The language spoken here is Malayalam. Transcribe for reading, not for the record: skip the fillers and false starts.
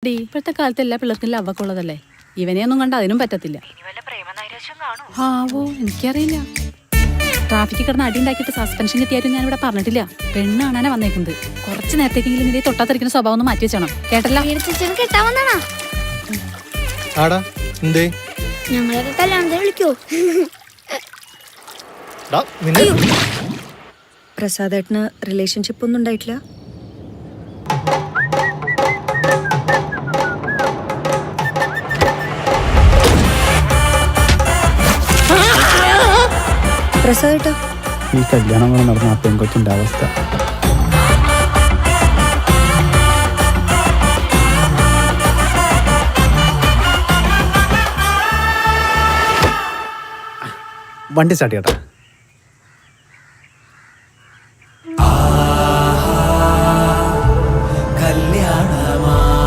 ഇപ്പോഴത്തെ കാലത്ത് എല്ലാ പിള്ളേർക്കും ലവൊക്കെ ഉള്ളതല്ലേ. ഇവനെയൊന്നും കണ്ട അതിനും പറ്റത്തില്ല. ആവോ എനിക്കറിയില്ല. ട്രാഫിക്കിൽ കിടന്ന് അടി ഉണ്ടാക്കിയിട്ട് സസ്പെൻഷൻ കിട്ടിയാലും ഞാൻ ഇവിടെ പറഞ്ഞിട്ടില്ല. പെണ്ണ് കാണാനാ വന്നേക്കുന്നത്. കുറച്ച് നേരത്തേക്കെങ്കിലും നിന്റെ തൊട്ടാത്തിരിക്കുന്ന സ്വഭാവം ഒന്ന് മാറ്റി വെച്ചണം. കേട്ടല്ലോ. ഞങ്ങളൊക്കെ കല്യാണത്തിന് വിളിക്കോ? പ്രസാദേട്ടന് റിലേഷൻഷിപ്പ് ഒന്നും ഉണ്ടായിട്ടില്ല. പ്രസാദേട്ടാ, ഈ കല്യാണം നടന്ന ആ പെൺകൊച്ചിന്റെ അവസ്ഥ. വണ്ടി സ്റ്റാർട്ട് ചെയ്യട്ടെ.